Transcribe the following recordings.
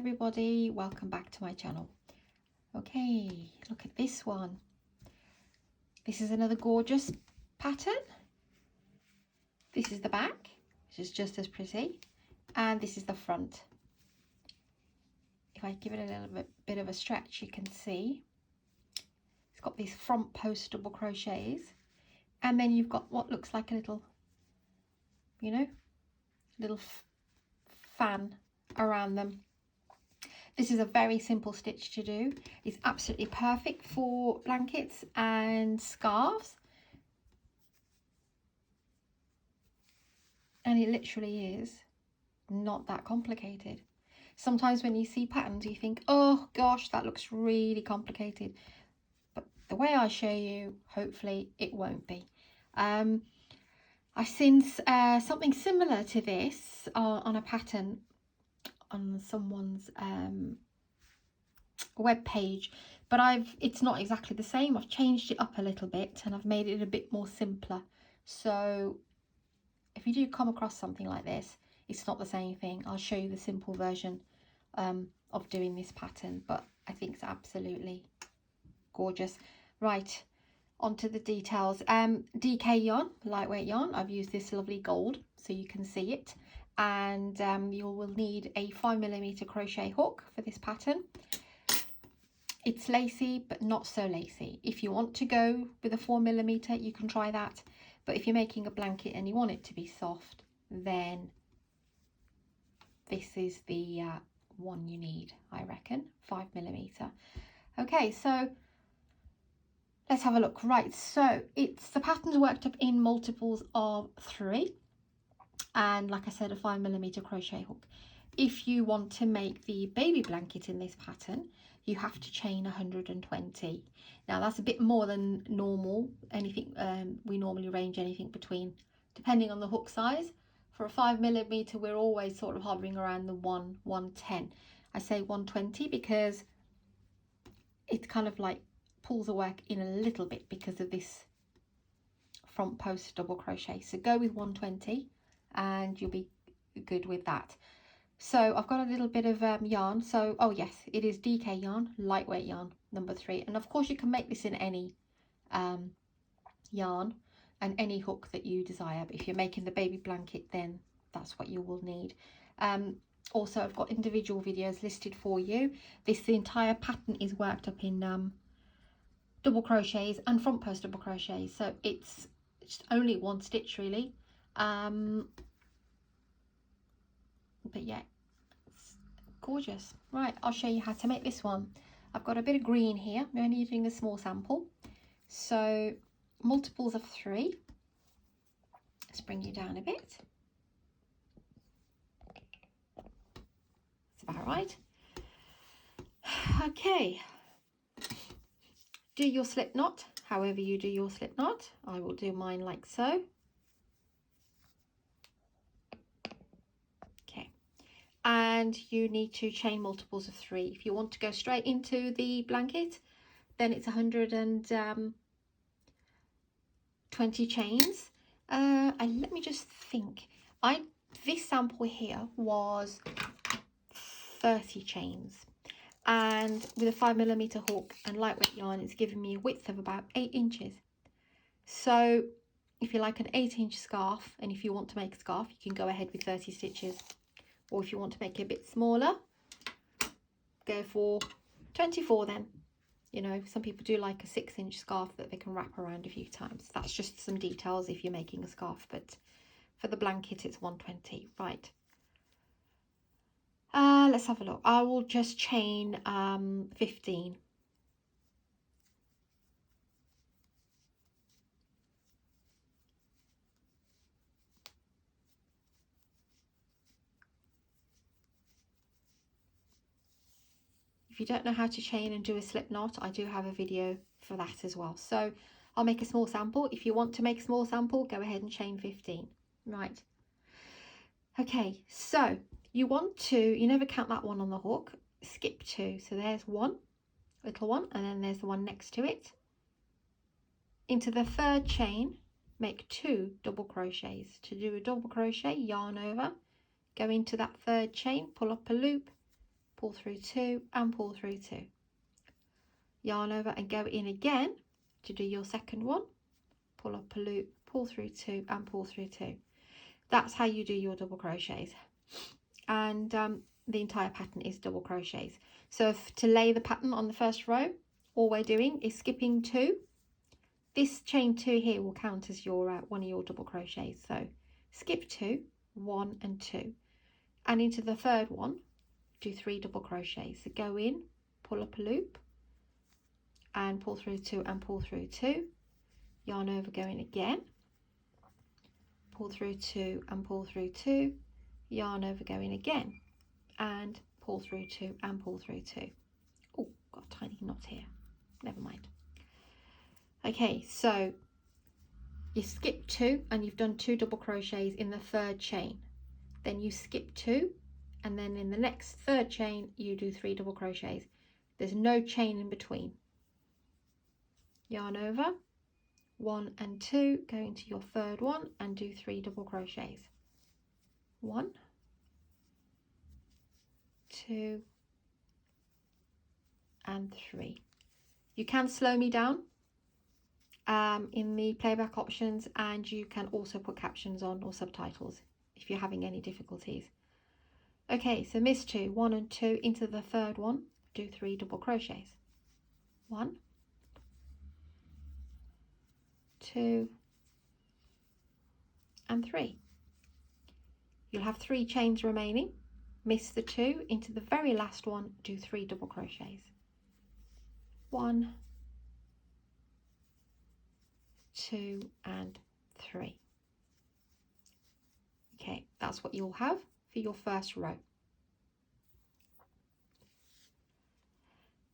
everybody, welcome back to my channel. Okay, look at this one. This is another gorgeous pattern. This is the back, which is just as pretty, and this is the front. If I give it a little bit of a stretch, you can see it's got these front post double crochets, and then you've got what looks like a little, you know, little fan around them. This is a very simple stitch to do. It's absolutely perfect for blankets and scarves. And it literally is not that complicated. Sometimes when you see patterns, you think, oh gosh, that looks really complicated. But the way I show you, hopefully it won't be. I've seen something similar to this on a pattern on someone's web page, but it's not exactly the same. I've changed it up a little bit and I've made it a bit more simpler. So if you do come across something like this, it's not the same thing. I'll show you the simple version of doing this pattern, but I think it's absolutely gorgeous. Right, onto the details. DK yarn, lightweight yarn. I've used this lovely gold so you can see it. And you will need a 5mm crochet hook for this pattern. It's lacy, but not so lacy. If you want to go with a 4mm, you can try that. But if you're making a blanket and you want it to be soft, then this is the one you need, I reckon, 5mm. Okay, so let's have a look. Right, so the pattern's worked up in multiples of 3. And like I said, a 5mm crochet hook. If you want to make the baby blanket in this pattern, you have to chain 120. Now that's a bit more than normal. Anything we normally range anything between, depending on the hook size. For a 5mm, we're always sort of hovering around the 110. I say 120 because it kind of like pulls the work in a little bit because of this front post double crochet. So go with 120. And you'll be good with that. So I've got a little bit of yarn. So, oh yes, it is DK yarn, lightweight yarn, number 3. And of course you can make this in any yarn and any hook that you desire. But if you're making the baby blanket, then that's what you will need. Also, I've got individual videos listed for you. The entire pattern is worked up in double crochets and front post double crochets. So it's just only one stitch really. But yeah, it's gorgeous. Right, I'll show you how to make this one. I've got a bit of green here. I'm only doing a small sample. So multiples of 3. Let's bring you down a bit. That's about right. Okay. Do your slip knot however you do your slip knot. I will do mine like so. And you need to chain multiples of 3. If you want to go straight into the blanket, then it's 120 chains. And let me just think. This sample here was 30 chains. And with a 5mm hook and lightweight yarn, it's given me a width of about 8 inches. So if you like an 8-inch scarf, and if you want to make a scarf, you can go ahead with 30 stitches. Or if you want to make it a bit smaller, go for 24 then. You know, some people do like a 6-inch scarf that they can wrap around a few times. That's just some details if you're making a scarf, but for the blanket it's 120. Right. Let's have a look. I will just chain 15. If you don't know how to chain and do a slip knot, I do have a video for that as well. So I'll make a small sample. If you want to make a small sample, go ahead and chain 15. Right. Okay, so you never count that one on the hook, skip 2. So there's one, little one, and then there's the one next to it. Into the 3rd chain, make 2 double crochets. To do a double crochet, yarn over, go into that 3rd chain, pull up a loop, pull through 2 and pull through 2. Yarn over and go in again to do your second one. Pull up a loop, pull through 2 and pull through 2. That's how you do your double crochets. And the entire pattern is double crochets. So to lay the pattern on the first row, all we're doing is skipping 2. This chain 2 here will count as your one of your double crochets. So skip 2, 1 and 2, and into the third one do 3 double crochets. So go in, pull up a loop and pull through 2 and pull through 2, yarn over, go in again, pull through 2 and pull through 2, yarn over, go in again and pull through 2 and pull through 2. Oh, got a tiny knot here, never mind. Okay, so you skip 2 and you've done 2 double crochets in the third chain. Then you skip 2 and then in the next third chain you do 3 double crochets. There's no chain in between. Yarn over, 1 and 2, go into your third one and do 3 double crochets. 1, 2 and 3. You can slow me down in the playback options, and you can also put captions on or subtitles if you're having any difficulties. Okay, so miss 2, 1 and 2, into the third one, do 3 double crochets. 1, 2 and 3. You'll have 3 chains remaining. Miss the 2, into the very last one, do 3 double crochets. 1, 2 and 3. Okay, that's what you'll have for your first row.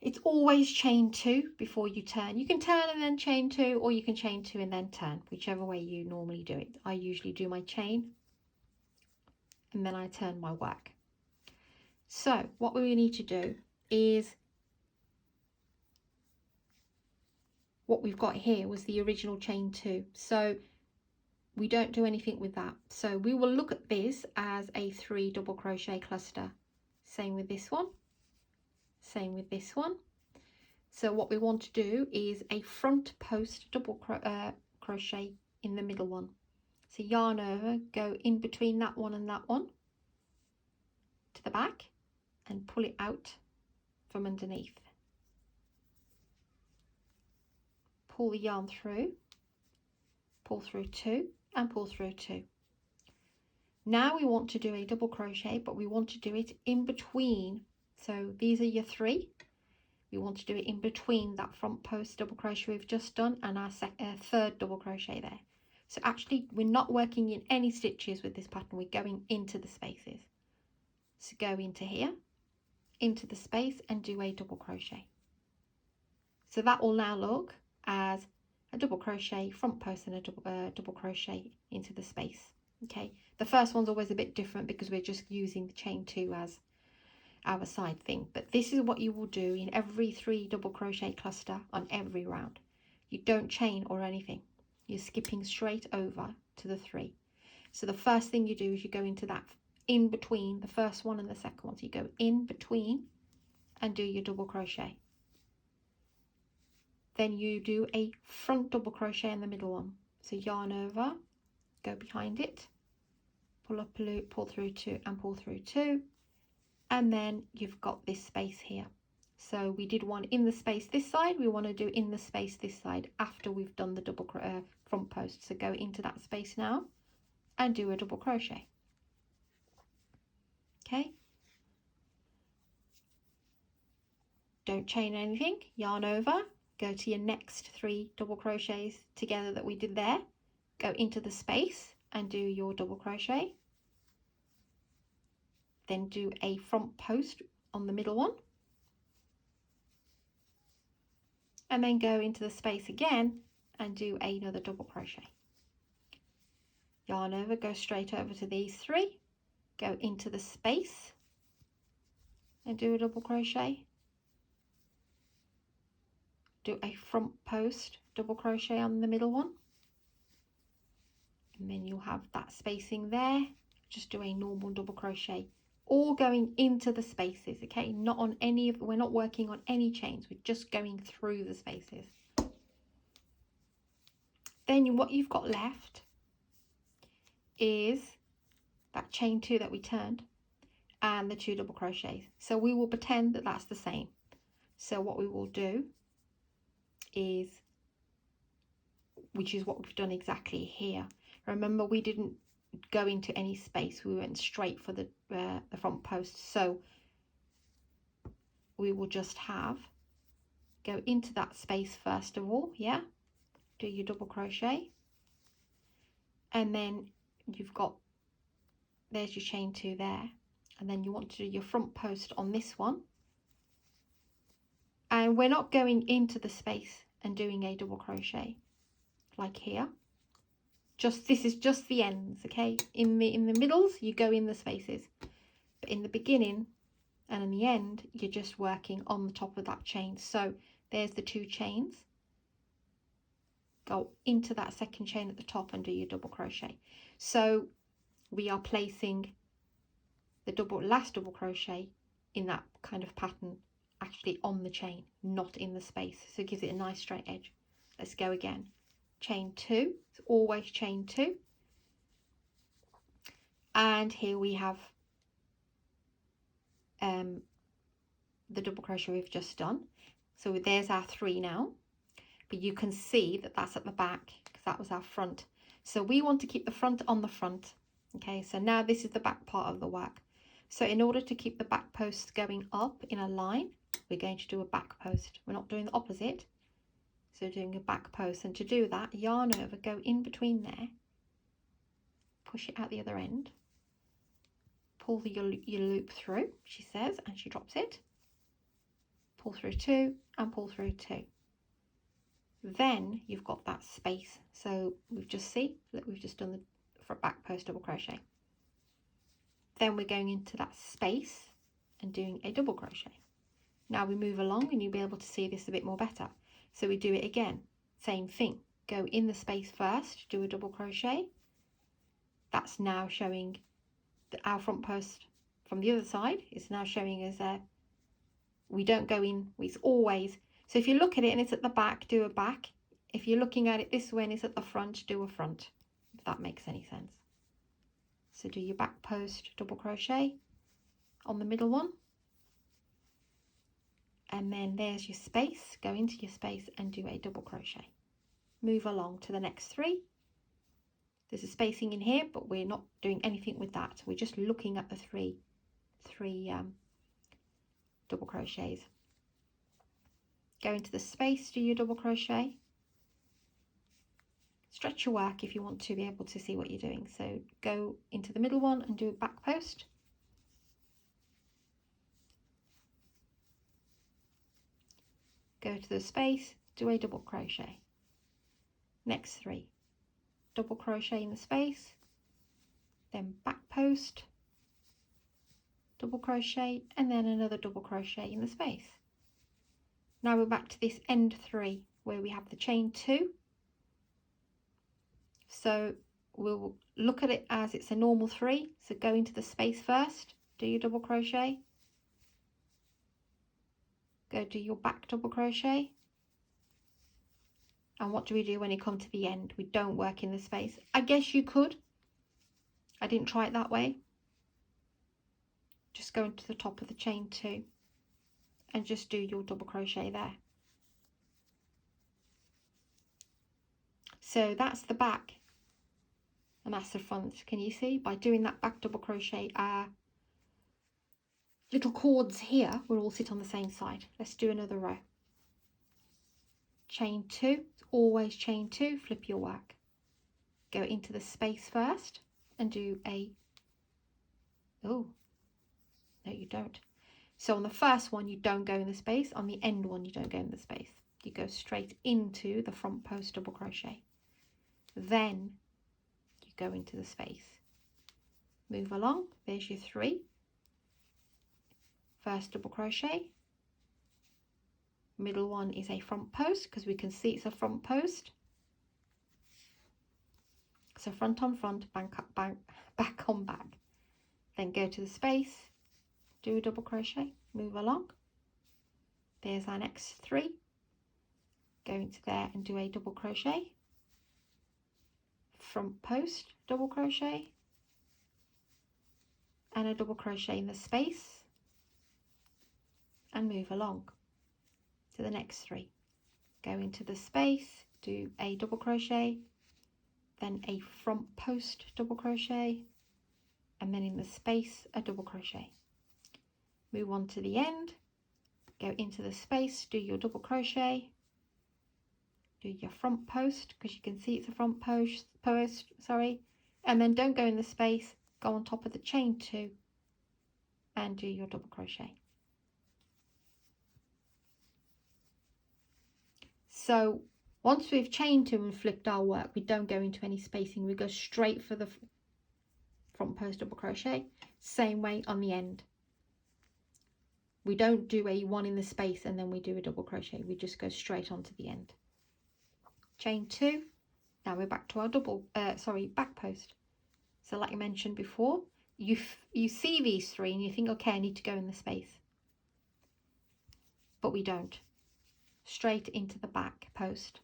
It's always chain 2 before you turn. You can turn and then chain 2, or you can chain 2 and then turn, whichever way you normally do it. I usually do my chain and then I turn my work. So what we need to do is, what we've got here was the original chain 2, so we don't do anything with that. So we will look at this as a 3 double crochet cluster. Same with this one, same with this one. So what we want to do is a front post double crochet in the middle one. So yarn over, go in between that one and that one to the back and pull it out from underneath. Pull the yarn through, pull through 2 and pull through 2. Now we want to do a double crochet, but we want to do it in between. So these are your 3. We want to do it in between that front post double crochet we've just done and our third double crochet there. So actually we're not working in any stitches with this pattern, we're going into the spaces. So go into here, into the space and do a double crochet. So that will now look as a double crochet front post and a double crochet into the space. Okay, the first one's always a bit different because we're just using the chain 2 as our side thing, but this is what you will do in every 3 double crochet cluster on every round. You don't chain or anything, you're skipping straight over to the 3. So the first thing you do is you go into that in between the first one and the second one. So you go in between and do your double crochet. Then you do a front double crochet in the middle one. So yarn over, go behind it, pull up a loop, pull through 2 and pull through 2, and then you've got this space here. So we did one in the space this side, we want to do in the space this side after we've done the double front post. So go into that space now and do a double crochet. Okay, don't chain anything, yarn over, go to your next 3 double crochets together that we did there, go into the space and do your double crochet, then do a front post on the middle one, and then go into the space again and do another double crochet. Yarn over, go straight over to these 3, go into the space and do a double crochet, do a front post double crochet on the middle one, and then you'll have that spacing there. Just do a normal double crochet all going into the spaces, okay? Not on any of, we're not working on any chains, we're just going through the spaces. Then what you've got left is that chain 2 that we turned and the 2 double crochets. So we will pretend that that's the same. So what we will do is, which is what we've done exactly here. Remember, we didn't go into any space, we went straight for the front post. So we will just go into that space first of all, yeah? Do your double crochet, and then you've got, there's your chain 2 there, and then you want to do your front post on this one, and we're not going into the space and doing a double crochet like here. Just, this is just the ends, okay? In the middles you go in the spaces, but in the beginning and in the end you're just working on the top of that chain. So there's the 2 chains, go into that second chain at the top and do your double crochet. So we are placing the last double crochet in that kind of pattern actually on the chain, not in the space, so it gives it a nice straight edge. Let's go again. Chain 2, it's always chain 2, and here we have the double crochet we've just done. So there's our 3 now, but you can see that that's at the back because that was our front. So we want to keep the front on the front, okay? So now this is the back part of the work. So in order to keep the back posts going up in a line, we're going to do a back post. We're not doing the opposite, so doing a back post. And to do that, yarn over, go in between there, push it out the other end, pull your loop through, she says, and she drops it, pull through 2 and pull through 2. Then you've got that space. So we've just done the front back post double crochet. Then we're going into that space and doing a double crochet. Now we move along and you'll be able to see this a bit more better. So we do it again, same thing, go in the space first, do a double crochet. That's now showing our front post from the other side. It's now showing us we don't go in, it's always, so if you look at it and it's at the back, do a back. If you're looking at it this way and it's at the front, do a front, if that makes any sense. So do your back post double crochet on the middle one, and then there's your space, go into your space and do a double crochet. Move along to the next 3. There's a spacing in here, but we're not doing anything with that. We're just looking at the three double crochets. Go into the space, do your double crochet. Stretch your work if you want to be able to see what you're doing. So go into the middle one and do a back post. Go to the space, do a double crochet. Next 3. Double crochet in the space, then back post, double crochet, and then another double crochet in the space. Now we're back to this end 3 where we have the chain 2. So we'll look at it as it's a normal 3. So go into the space first, do your double crochet, go do your back double crochet. And what do we do when you come to the end? We don't work in the space. I guess you could. I didn't try it that way. Just go into the top of the chain 2 and just do your double crochet there. So that's the back and that's the front. Can you see? By doing that back double crochet, our little cords here will all sit on the same side. Let's do another row. Chain 2, it's always chain 2, flip your work. Go into the space first and do a, oh, no you don't. So on the first one you don't go in the space, on the end one you don't go in the space. You go straight into the front post double crochet. Then you go into the space. Move along, there's your 3. First double crochet. Middle one is a front post because we can see it's a front post. So front on front, back on back. Then go to the space, do a double crochet, move along. There's our next 3. Go into there and do a double crochet, front post, double crochet, and a double crochet in the space, and move along to the next 3. Go into the space, do a double crochet, then a front post double crochet, and then in the space a double crochet. Move on to the end, go into the space, do your double crochet, do your front post, because you can see it's a front post, and then don't go in the space, go on top of the chain 2 and do your double crochet. So once we've chained 2 and flipped our work, we don't go into any spacing, we go straight for the front post double crochet. Same way on the end. We don't do a 1 in the space and then we do a double crochet, we just go straight onto the end. Chain 2. Now we're back to our back post. So like I mentioned before, you see these 3 and you think, okay, I need to go in the space, but we don't. Straight into the back post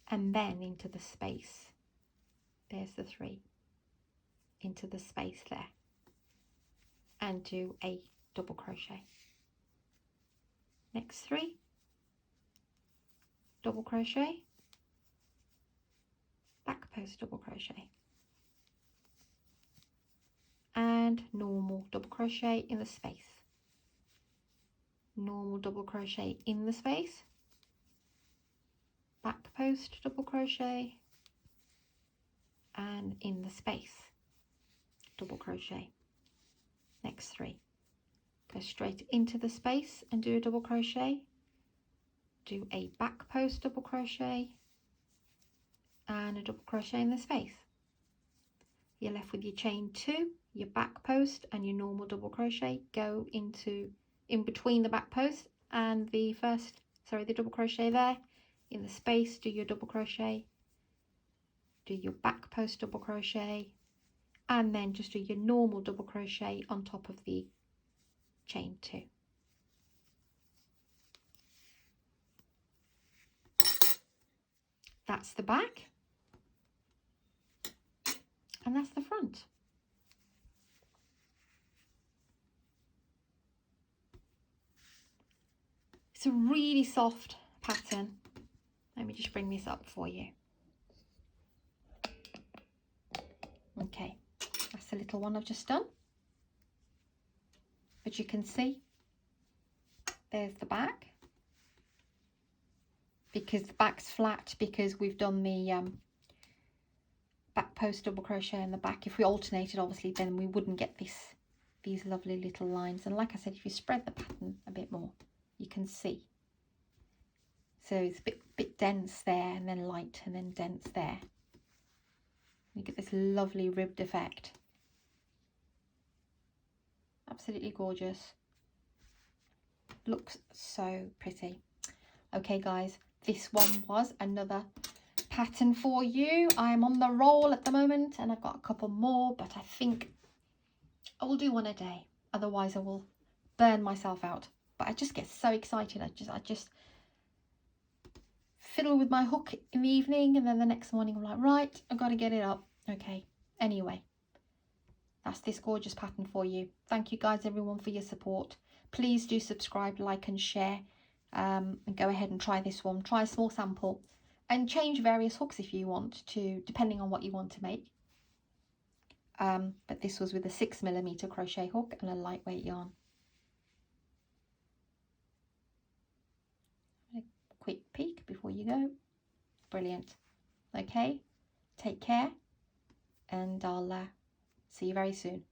and then into the space. There's the 3 into the space there, and do a double crochet. Next 3, double crochet, back post double crochet, and normal double crochet in the space. Normal double crochet in the space, back post double crochet, and in the space double crochet. Next 3, go straight into the space and do a double crochet, do a back post double crochet, and a double crochet in the space. You're left with your chain 2, your back post, and your normal double crochet. Go into in between the back post and the double crochet there. In the space, do your double crochet, do your back post double crochet, and then just do your normal double crochet on top of the chain 2. That's the back, and that's the front. It's a really soft pattern. Let me just bring this up for you. Okay, that's the little one I've just done. But you can see there's the back, because the back's flat, because we've done the back post double crochet in the back. If we alternated, obviously, then we wouldn't get these lovely little lines. And like I said, if you spread the pattern a bit more, you can see. So it's a bit dense there, and then light, and then dense there. You get this lovely ribbed effect. Absolutely gorgeous. Looks so pretty. Okay guys, this one was another pattern for you. I'm on the roll at the moment and I've got a couple more, but I think I will do one a day, otherwise I will burn myself out. But I just get so excited. I just fiddle with my hook in the evening, and then the next morning I'm like, right, I've got to get it up. Okay, anyway, that's this gorgeous pattern for you. Thank you guys, everyone, for your support. Please do subscribe, like and share, and go ahead and try this one. Try a small sample and change various hooks if you want to, depending on what you want to make. But this was with a 6mm crochet hook and a lightweight yarn. A quick peek before you go. Brilliant. Okay, take care, and I'll see you very soon.